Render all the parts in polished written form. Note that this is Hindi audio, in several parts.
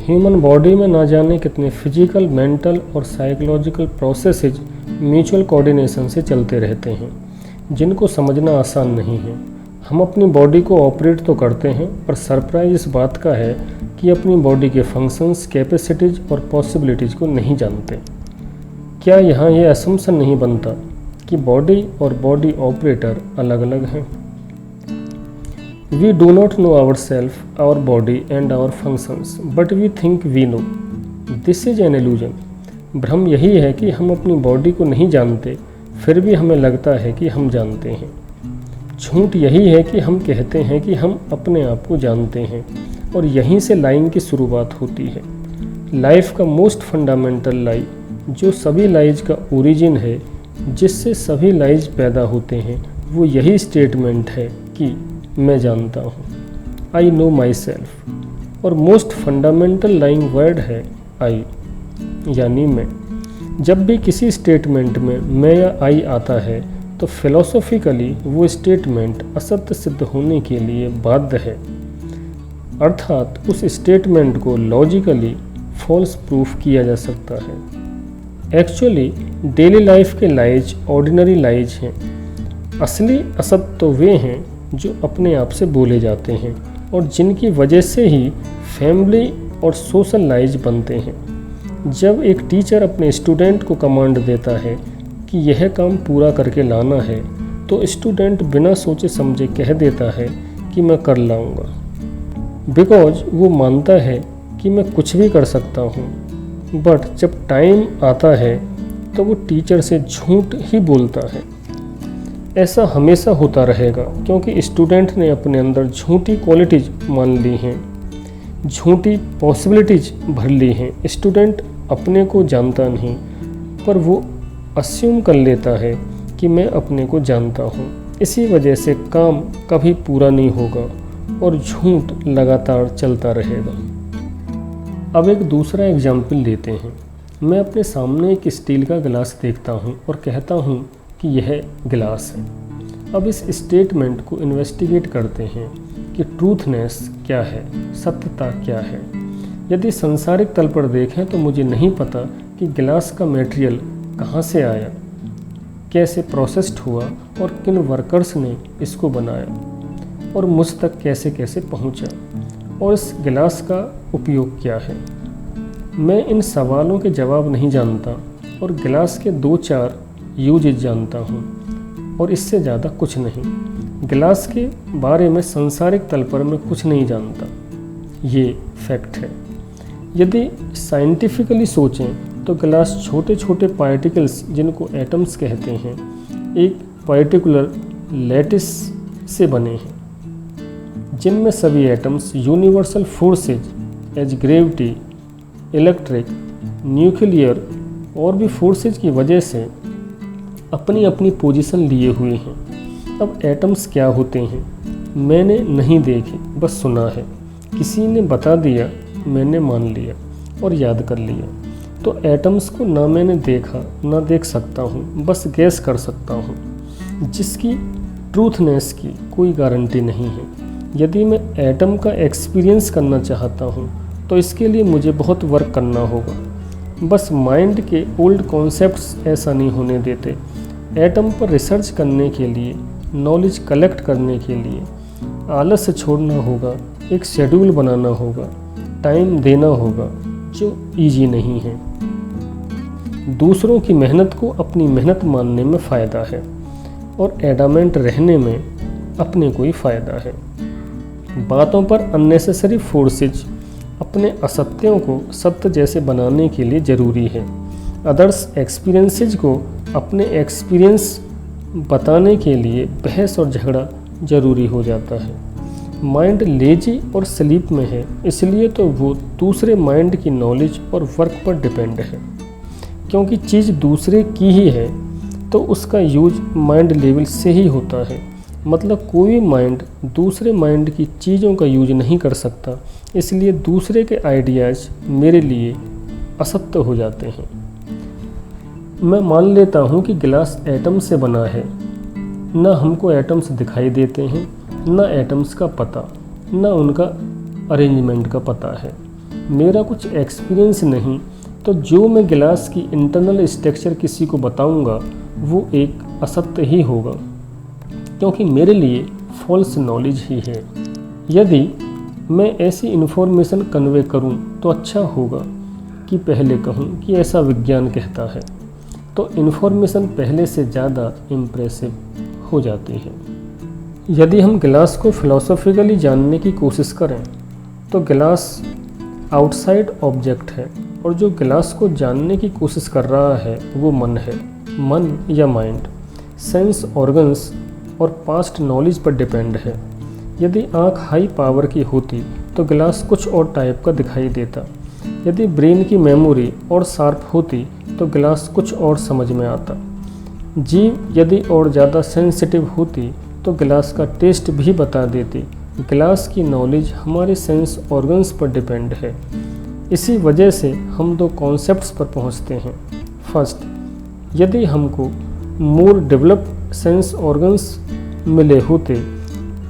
ह्यूमन बॉडी में ना जाने कितने फिजिकल, मेंटल और साइकोलॉजिकल प्रोसेसेज म्यूचुअल कोऑर्डिनेशन से चलते रहते हैं, जिनको समझना आसान नहीं है। हम अपनी बॉडी को ऑपरेट तो करते हैं, पर सरप्राइज इस बात का है कि अपनी बॉडी के फंक्शंस, कैपेसिटीज़ और पॉसिबिलिटीज़ को नहीं जानते। क्या यहाँ ये असम्पशन नहीं बनता कि बॉडी और बॉडी ऑपरेटर अलग अलग हैं? We do not know ourselves, our body and our functions, but we think we know. This is an illusion. भ्रम यही है कि हम अपनी बॉडी को नहीं जानते, फिर भी हमें लगता है कि हम जानते हैं। झूठ यही है कि हम कहते हैं कि हम अपने आप को जानते हैं, और यहीं से लाइन की शुरुआत होती है। लाइफ का मोस्ट फंडामेंटल लाई, जो सभी लाइज का ओरिजिन है, जिससे सभी लाइज पैदा होते हैं, वो यही स्टेटमेंट है कि मैं जानता हूँ। I know my self. और मोस्ट फंडामेंटल लाइंग वर्ड है आई, यानी मैं। जब भी किसी स्टेटमेंट में मैं या आई आता है, तो फिलोसॉफिकली वो स्टेटमेंट असत्य सिद्ध होने के लिए बाध्य है, अर्थात उस स्टेटमेंट को लॉजिकली फॉल्स प्रूफ किया जा सकता है। एक्चुअली डेली लाइफ के लाइज ऑर्डिनरी लाइज हैं। असली असत्य तो वे हैं जो अपने आप से बोले जाते हैं, और जिनकी वजह से ही फैमिली और सोशल लाइज बनते हैं। जब एक टीचर अपने स्टूडेंट को कमांड देता है कि यह काम पूरा करके लाना है, तो स्टूडेंट बिना सोचे समझे कह देता है कि मैं कर लाऊंगा, बिकॉज वो मानता है कि मैं कुछ भी कर सकता हूँ। बट जब टाइम आता है तो वो टीचर से झूठ ही बोलता है। ऐसा हमेशा होता रहेगा, क्योंकि स्टूडेंट ने अपने अंदर झूठी क्वालिटीज मान ली हैं, झूठी पॉसिबिलिटीज भर ली हैं। स्टूडेंट अपने को जानता नहीं, पर वो अस्यूम कर लेता है कि मैं अपने को जानता हूँ। इसी वजह से काम कभी पूरा नहीं होगा और झूठ लगातार चलता रहेगा। अब एक दूसरा एग्जाम्पल लेते हैं। मैं अपने सामने एक स्टील का गिलास देखता हूँ और कहता हूँ कि यह गिलास है। अब इस स्टेटमेंट को इन्वेस्टिगेट करते हैं कि ट्रूथनेस क्या है, सत्यता क्या है। यदि सांसारिक तल पर देखें तो मुझे नहीं पता कि गिलास का मटेरियल कहाँ से आया, कैसे प्रोसेस्ड हुआ और किन वर्कर्स ने इसको बनाया और मुझ तक कैसे कैसे पहुँचा, और इस गिलास का उपयोग क्या है। मैं इन सवालों के जवाब नहीं जानता, और गिलास के 2-4 यूजेज जानता हूँ, और इससे ज़्यादा कुछ नहीं। गिलास के बारे में सांसारिक तल पर मैं कुछ नहीं जानता, ये फैक्ट है। यदि साइंटिफिकली सोचें तो गिलास छोटे छोटे पार्टिकल्स, जिनको एटम्स कहते हैं, एक पर्टिकुलर लैटिस से बने हैं, जिनमें सभी atoms universal forces as gravity, electric, nuclear और भी फोर्सेज की वजह से अपनी अपनी पोजीशन लिए हुए हैं। अब एटम्स क्या होते हैं मैंने नहीं देखे, बस सुना है। किसी ने बता दिया, मैंने मान लिया और याद कर लिया। तो एटम्स को ना मैंने देखा, ना देख सकता हूँ, बस गैस कर सकता हूँ, जिसकी ट्रूथनेस की कोई गारंटी नहीं है। यदि मैं एटम का एक्सपीरियंस करना चाहता हूँ तो इसके लिए मुझे बहुत वर्क करना होगा। बस माइंड के ओल्ड कॉन्सेप्ट्स ऐसा नहीं होने देते। एटम पर रिसर्च करने के लिए, नॉलेज कलेक्ट करने के लिए आलस से छोड़ना होगा, एक शेड्यूल बनाना होगा, टाइम देना होगा, जो इजी नहीं है। दूसरों की मेहनत को अपनी मेहनत मानने में फ़ायदा है, और एडामेंट रहने में अपने को ही फ़ायदा है। बातों पर अननेसेसरी फोर्सेज अपने असत्यों को सत्य जैसे बनाने के लिए ज़रूरी है। अदर्स एक्सपीरियंसेस को अपने एक्सपीरियंस बताने के लिए बहस और झगड़ा ज़रूरी हो जाता है। माइंड लेजी और स्लीप में है, इसलिए तो वो दूसरे माइंड की नॉलेज और वर्क पर डिपेंड है। क्योंकि चीज़ दूसरे की ही है तो उसका यूज माइंड लेवल से ही होता है। मतलब कोई माइंड दूसरे माइंड की चीज़ों का यूज नहीं कर सकता, इसलिए दूसरे के आइडियाज़ मेरे लिए असत्य हो जाते हैं। मैं मान लेता हूँ कि गिलास एटम से बना है। न हमको एटम्स दिखाई देते हैं, न एटम्स का पता, न उनका अरेंजमेंट का पता है। मेरा कुछ एक्सपीरियंस नहीं, तो जो मैं गिलास की इंटरनल स्ट्रक्चर किसी को बताऊंगा वो एक असत्य ही होगा, क्योंकि मेरे लिए फॉल्स नॉलेज ही है। यदि मैं ऐसी इन्फॉर्मेशन कन्वे करूं तो अच्छा होगा कि पहले कहूं कि ऐसा विज्ञान कहता है, तो इन्फॉर्मेशन पहले से ज़्यादा इम्प्रेसिव हो जाती है। यदि हम गिलास को फिलोसॉफिकली जानने की कोशिश करें तो गिलास आउटसाइड ऑब्जेक्ट है, और जो गिलास को जानने की कोशिश कर रहा है वो मन है। मन या माइंड सेंस ऑर्गन्स और पास्ट नॉलेज पर डिपेंड है। यदि आँख हाई पावर की होती तो गिलास कुछ और टाइप का दिखाई देता। यदि ब्रेन की मेमोरी और शार्प होती तो गिलास कुछ और समझ में आता। जीभ यदि और ज़्यादा सेंसिटिव होती तो गिलास का टेस्ट भी बता देती। गिलास की नॉलेज हमारे सेंस ऑर्गन्स पर डिपेंड है। इसी वजह से हम दो कॉन्सेप्ट्स पर पहुंचते हैं। फर्स्ट, यदि हमको मोर डेवलप्ड सेंस ऑर्गन्स मिले होते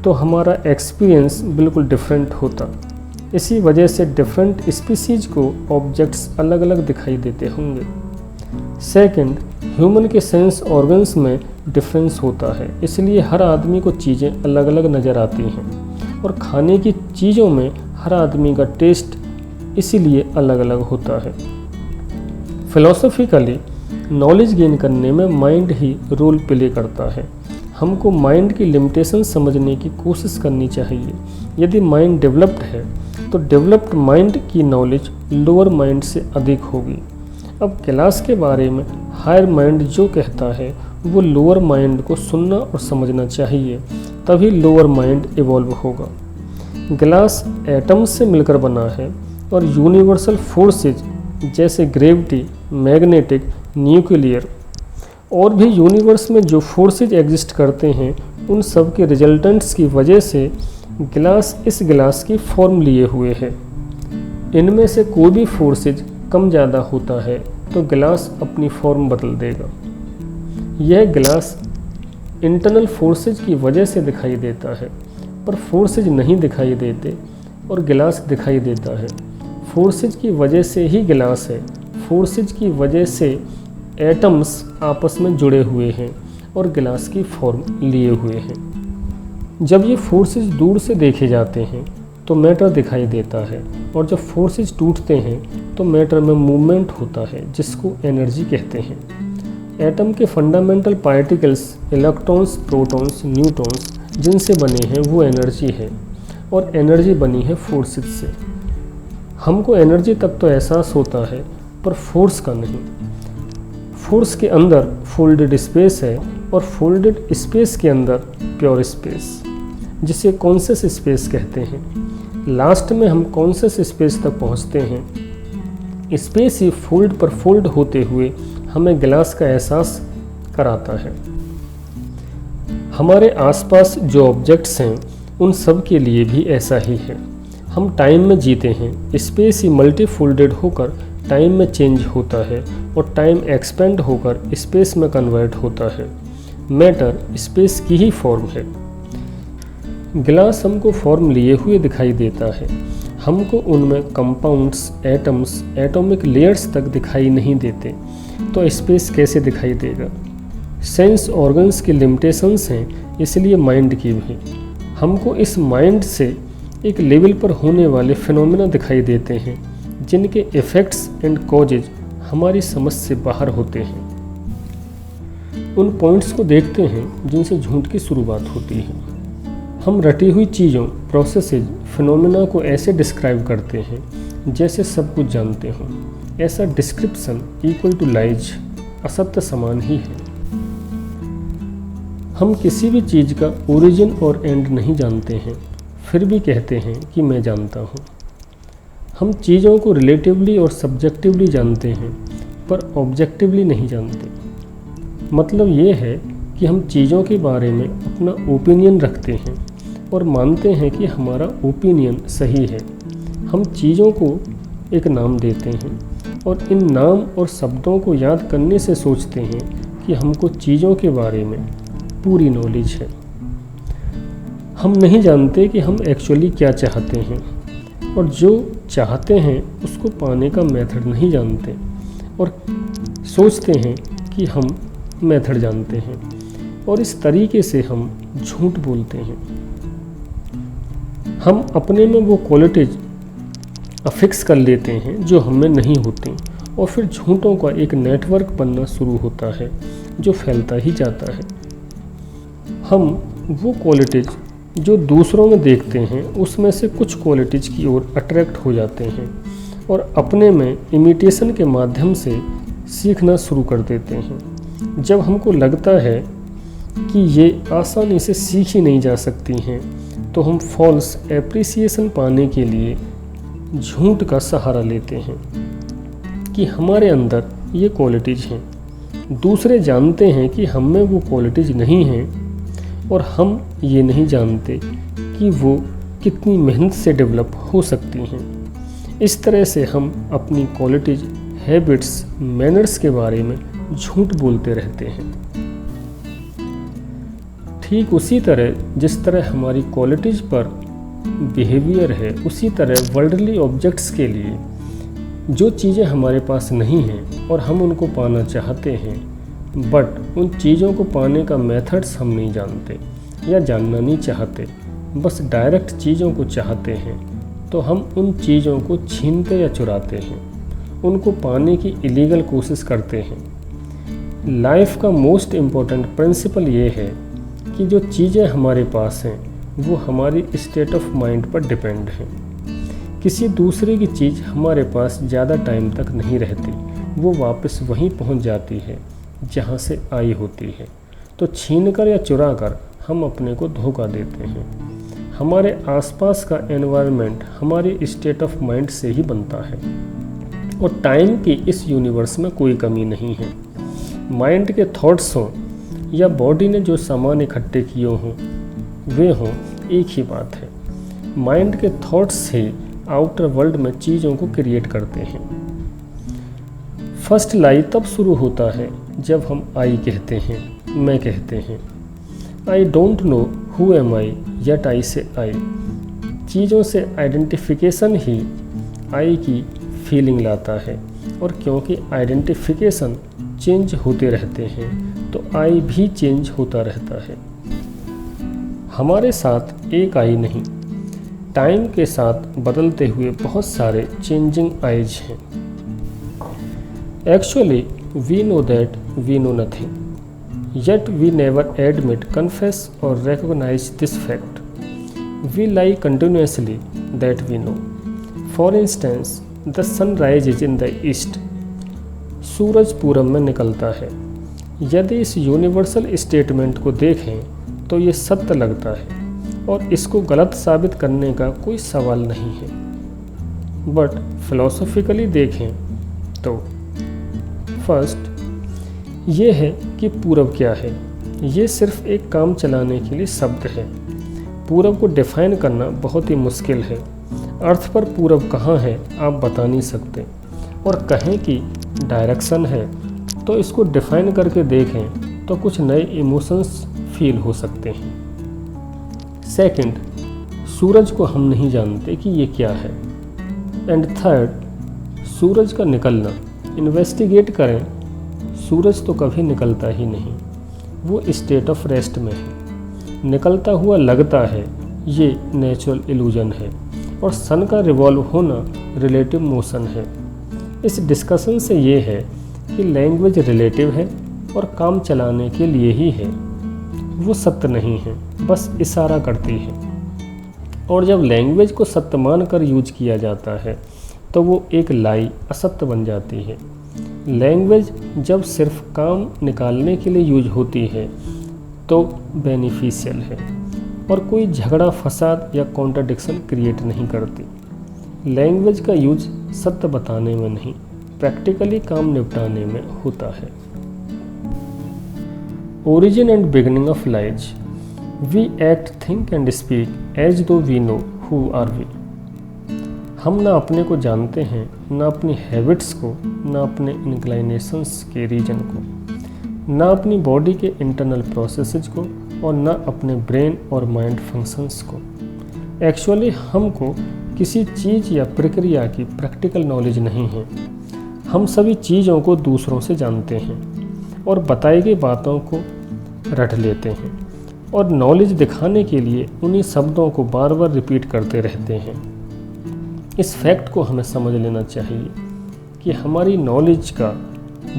तो हमारा एक्सपीरियंस बिल्कुल डिफरेंट होता। इसी वजह से डिफरेंट स्पीसीज को ऑब्जेक्ट्स अलग अलग दिखाई देते होंगे। सेकंड, ह्यूमन के सेंस ऑर्गन्स में डिफरेंस होता है, इसलिए हर आदमी को चीज़ें अलग अलग नज़र आती हैं, और खाने की चीज़ों में हर आदमी का टेस्ट इसीलिए अलग अलग होता है। फिलोसॉफिकली नॉलेज गेन करने में माइंड ही रोल प्ले करता है। हमको माइंड की लिमिटेशन समझने की कोशिश करनी चाहिए। यदि माइंड डेवलप्ड है तो डेवलप्ड माइंड की नॉलेज लोअर माइंड से अधिक होगी। अब गिलास के बारे में हायर माइंड जो कहता है वो लोअर माइंड को सुनना और समझना चाहिए, तभी लोअर माइंड इवॉल्व होगा। गिलास एटम्स से मिलकर बना है और यूनिवर्सल फोर्सेज जैसे ग्रेविटी, मैग्नेटिक, न्यूक्लियर और भी यूनिवर्स में जो फोर्सेज एग्जिस्ट करते हैं उन सब के रिजल्टेंट्स की वजह से गिलास इस गिलास की फॉर्म लिए हुए है। इनमें से कोई भी फोर्सेज कम ज़्यादा होता है तो गिलास अपनी फॉर्म बदल देगा। यह गिलास इंटरनल फोर्सेज की वजह से दिखाई देता है, पर फोर्सेज नहीं दिखाई देते और गिलास दिखाई देता है। फोर्सेज की वजह से ही गिलास है। फोर्सेज की वजह से एटम्स आपस में जुड़े हुए हैं और गिलास की फॉर्म लिए हुए हैं। जब ये फोर्सेज दूर से देखे जाते हैं तो मैटर दिखाई देता है, और जब फोर्सेज टूटते हैं तो मैटर में मूवमेंट होता है जिसको एनर्जी कहते हैं। एटम के fundamental particles electrons, protons, neutrons जिनसे बने हैं वो एनर्जी है, और एनर्जी बनी है फोर्सेज से। हमको एनर्जी तक तो एहसास होता है पर फोर्स का नहीं। फोर्स के अंदर फोल्डेड स्पेस है और फोल्डेड स्पेस के अंदर प्योर स्पेस, जिसे कॉन्शियस स्पेस कहते हैं। लास्ट में हम कॉन्शियस स्पेस तक पहुंचते हैं। स्पेस ही फोल्ड पर फोल्ड होते हुए हमें गिलास का एहसास कराता है। हमारे आसपास जो ऑब्जेक्ट्स हैं उन सब के लिए भी ऐसा ही है। हम टाइम में जीते हैं। स्पेस ही मल्टी फोल्डेड होकर टाइम में चेंज होता है और टाइम एक्सपेंड होकर स्पेस में कन्वर्ट होता है। मैटर स्पेस की ही फॉर्म है। गिलास हमको फॉर्म लिए हुए दिखाई देता है। हमको उनमें कंपाउंड्स, एटम्स, एटॉमिक लेयर्स तक दिखाई नहीं देते, तो स्पेस कैसे दिखाई देगा। सेंस ऑर्गन्स की लिमिटेशंस हैं, इसलिए माइंड की भी। हमको इस माइंड से एक लेवल पर होने वाले फिनोमेना दिखाई देते हैं जिनके इफ़ेक्ट्स एंड कॉजेज हमारी समझ से बाहर होते हैं। उन पॉइंट्स को देखते हैं जिनसे झूठ की शुरुआत होती है। हम रटी हुई चीज़ों, प्रोसेसेज, फिनोमेना को ऐसे डिस्क्राइब करते हैं जैसे सब कुछ जानते हों। ऐसा डिस्क्रिप्शन इक्वल टू लाइज, असत्य समान ही है। हम किसी भी चीज़ का ओरिजिन और एंड नहीं जानते हैं, फिर भी कहते हैं कि मैं जानता हूँ। हम चीज़ों को रिलेटिवली और सब्जेक्टिवली जानते हैं, पर ऑब्जेक्टिवली नहीं जानते। मतलब ये है कि हम चीज़ों के बारे में अपना ओपिनियन रखते हैं और मानते हैं कि हमारा ओपिनियन सही है। हम चीज़ों को एक नाम देते हैं और इन नाम और शब्दों को याद करने से सोचते हैं कि हमको चीज़ों के बारे में पूरी नॉलेज है। हम नहीं जानते कि हम एक्चुअली क्या चाहते हैं, और जो चाहते हैं उसको पाने का मेथड नहीं जानते और सोचते हैं कि हम मेथड जानते हैं, और इस तरीके से हम झूठ बोलते हैं। हम अपने में वो क्वालिटीज अफिक्स कर लेते हैं जो हमें नहीं होती, और फिर झूठों का एक नेटवर्क बनना शुरू होता है जो फैलता ही जाता है। हम वो क्वालिटीज जो दूसरों में देखते हैं उसमें से कुछ क्वालिटीज की ओर अट्रैक्ट हो जाते हैं और अपने में इमिटेशन के माध्यम से सीखना शुरू कर देते हैं। जब हमको लगता है कि ये आसानी से सीखी नहीं जा सकती हैं, तो हम फॉल्स एप्रिसिएशन पाने के लिए झूठ का सहारा लेते हैं कि हमारे अंदर ये क्वालिटीज़ हैं। दूसरे जानते हैं कि हम में वो क्वालिटीज़ नहीं हैं, और हम ये नहीं जानते कि वो कितनी मेहनत से डेवलप हो सकती हैं। इस तरह से हम अपनी क्वालिटीज़, हैबिट्स, मैनर्स के बारे में झूठ बोलते रहते हैं। ठीक उसी तरह जिस तरह हमारी क्वालिटीज़ पर बिहेवियर है, उसी तरह वर्ल्डली ऑब्जेक्ट्स के लिए जो चीज़ें हमारे पास नहीं हैं और हम उनको पाना चाहते हैं, बट उन चीज़ों को पाने का मेथड्स हम नहीं जानते या जानना नहीं चाहते, बस डायरेक्ट चीज़ों को चाहते हैं, तो हम उन चीज़ों को छीनते या चुराते हैं, उनको पाने की इलीगल कोशिश करते हैं। लाइफ का मोस्ट इम्पोर्टेंट प्रिंसिपल ये है कि जो चीज़ें हमारे पास हैं वो हमारी स्टेट ऑफ माइंड पर डिपेंड है। किसी दूसरे की चीज़ हमारे पास ज़्यादा टाइम तक नहीं रहती, वो वापस वहीं पहुंच जाती है जहां से आई होती है। तो छीनकर या चुराकर हम अपने को धोखा देते हैं। हमारे आसपास का एनवायरनमेंट हमारी स्टेट ऑफ माइंड से ही बनता है, और टाइम की इस यूनिवर्स में कोई कमी नहीं है। माइंड के थॉट्स हों या बॉडी ने जो सामान इकट्ठे किए हों वे हों, एक ही बात है। माइंड के थॉट्स ही आउटर वर्ल्ड में चीज़ों को क्रिएट करते हैं। फर्स्ट लाई तब शुरू होता है जब हम आई कहते हैं, मैं कहते हैं। I don't know who am I, yet I से आई। चीज़ों से आइडेंटिफिकेशन ही आई की फीलिंग लाता है, और क्योंकि आइडेंटिफिकेशन चेंज होते रहते हैं तो आई भी चेंज होता रहता है। हमारे साथ एक आई नहीं, टाइम के साथ बदलते हुए बहुत सारे चेंजिंग आइज हैं। Actually we know that we know nothing, yet we never admit, confess or recognize this fact. We lie continuously that we know. For instance, the sun rises in the east. सूरज पूरब में निकलता है। यदि इस यूनिवर्सल स्टेटमेंट को देखें तो ये सत्य लगता है और इसको गलत साबित करने का कोई सवाल नहीं है। बट फिलोसॉफिकली देखें तो फर्स्ट ये है कि पूरब क्या है। ये सिर्फ एक काम चलाने के लिए शब्द है। पूरब को डिफाइन करना बहुत ही मुश्किल है। अर्थ पर पूरब कहाँ है आप बता नहीं सकते, और कहें कि डायरेक्शन है तो इसको डिफाइन करके देखें तो कुछ नए इमोशंस फील हो सकते हैं। सेकंड, सूरज को हम नहीं जानते कि ये क्या है। एंड थर्ड, सूरज का निकलना, इन्वेस्टिगेट करें, सूरज तो कभी निकलता ही नहीं, वो स्टेट ऑफ रेस्ट में है। निकलता हुआ लगता है, ये नेचुरल इल्यूजन है, और सन का रिवॉल्व होना रिलेटिव मोशन है। इस डिस्कशन से ये है कि लैंग्वेज रिलेटिव है और काम चलाने के लिए ही है, वो सत्य नहीं है, बस इशारा करती है। और जब लैंग्वेज को सत्य मान कर यूज किया जाता है तो वो एक लाई, असत्य बन जाती है। लैंग्वेज जब सिर्फ काम निकालने के लिए यूज होती है तो बेनिफिशियल है और कोई झगड़ा, फसाद या कॉन्ट्रडिक्शन क्रिएट नहीं करती। लैंग्वेज का यूज सत्य बताने में नहीं, प्रैक्टिकली काम निपटाने में होता है। Origin and beginning of lies, we act, think and speak as though we know who are we. हम ना अपने को जानते हैं, ना अपनी हैबिट्स को, ना अपने इंक्लाइनेशंस के रीजन को, ना अपनी बॉडी के इंटरनल प्रोसेसेस को, और ना अपने ब्रेन और माइंड फंक्शंस को। एक्चुअली हमको किसी चीज़ या प्रक्रिया की प्रैक्टिकल नॉलेज नहीं है। हम सभी चीज़ों को दूसरों से जानते हैं और बताई गई बातों को रट लेते हैं और नॉलेज दिखाने के लिए उन्हीं शब्दों को बार बार रिपीट करते रहते हैं। इस फैक्ट को हमें समझ लेना चाहिए कि हमारी नॉलेज का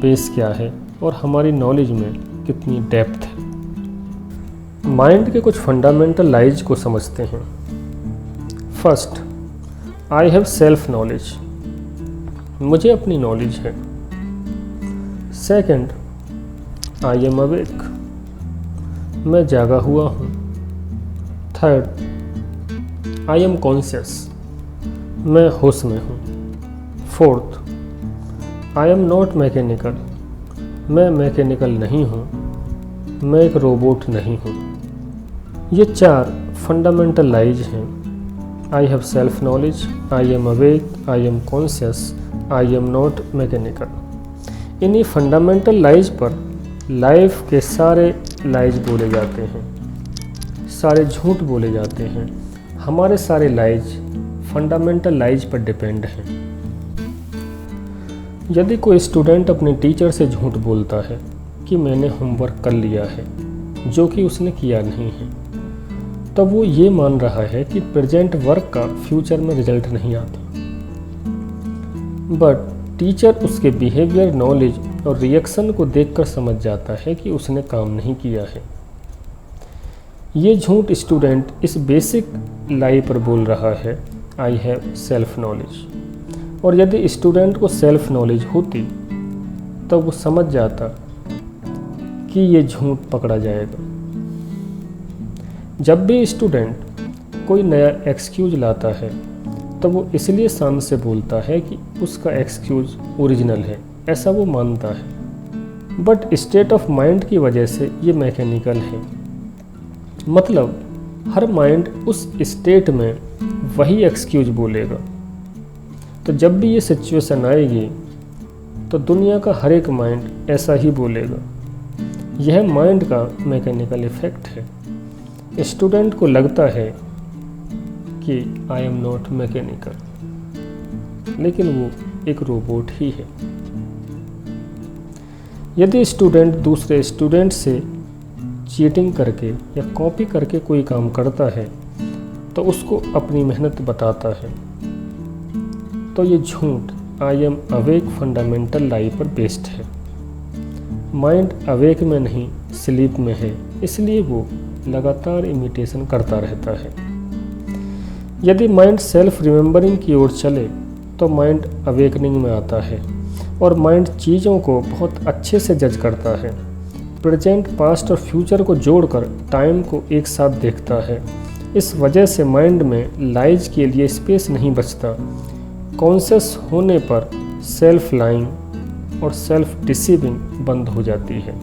बेस क्या है और हमारी नॉलेज में कितनी डेप्थ है। माइंड के कुछ फंडामेंटल लाइज को समझते हैं। First, I have self knowledge, मुझे अपनी नॉलेज है। सेकंड, आई एम अवेक, मैं जागा हुआ हूँ। थर्ड, आई एम कॉन्शियस, मैं होश में हूँ। Fourth, I am not mechanical, मैं मैकेनिकल नहीं हूँ, मैं एक रोबोट नहीं हूँ। ये 4 फंडामेंटल लाइज हैं। I have self knowledge, I am awake, I am conscious, I am not mechanical. इन्हीं फंडामेंटल लाइज पर लाइफ के सारे लाइज बोले जाते हैं, सारे झूठ बोले जाते हैं। हमारे सारे लाइज फंडामेंटल लाइज पर डिपेंड हैं। यदि कोई स्टूडेंट अपने टीचर से झूठ बोलता है कि मैंने होमवर्क कर लिया है, जो कि उसने किया नहीं है, तब वो ये मान रहा है कि प्रेजेंट वर्क का फ्यूचर में रिजल्ट नहीं आता। बट टीचर उसके बिहेवियर, नॉलेज और रिएक्शन को देखकर समझ जाता है कि उसने काम नहीं किया है। ये झूठ स्टूडेंट इस बेसिक लाई पर बोल रहा है, आई हैव सेल्फ नॉलेज। और यदि स्टूडेंट को सेल्फ नॉलेज होती तब वो समझ जाता कि ये झूठ पकड़ा जाएगा। जब भी स्टूडेंट कोई नया एक्सक्यूज लाता है तो वो इसलिए शान से बोलता है कि उसका एक्सक्यूज ओरिजिनल है, ऐसा वो मानता है। बट स्टेट ऑफ माइंड की वजह से ये मैकेनिकल है। मतलब हर माइंड उस स्टेट में वही एक्सक्यूज बोलेगा। तो जब भी ये सिचुएशन आएगी तो दुनिया का हर एक माइंड ऐसा ही बोलेगा। यह माइंड का मैकेनिकल इफेक्ट है। स्टूडेंट को लगता है कि आई एम नॉट मैकेनिकल, लेकिन वो एक रोबोट ही है। यदि स्टूडेंट दूसरे स्टूडेंट से चीटिंग करके या कॉपी करके कोई काम करता है तो उसको अपनी मेहनत बताता है, तो ये झूठ आई एम अवेक फंडामेंटल लाई पर बेस्ड है। माइंड अवेक में नहीं, स्लीप में है, इसलिए वो लगातार इमिटेशन करता रहता है। यदि माइंड सेल्फ रिमेंबरिंग की ओर चले तो माइंड अवेकनिंग में आता है और माइंड चीज़ों को बहुत अच्छे से जज करता है। प्रेजेंट, पास्ट और फ्यूचर को जोड़कर टाइम को एक साथ देखता है। इस वजह से माइंड में लाइज के लिए स्पेस नहीं बचता। कॉन्शियस होने पर सेल्फ लाइंग और सेल्फ डिसीविंग बंद हो जाती है।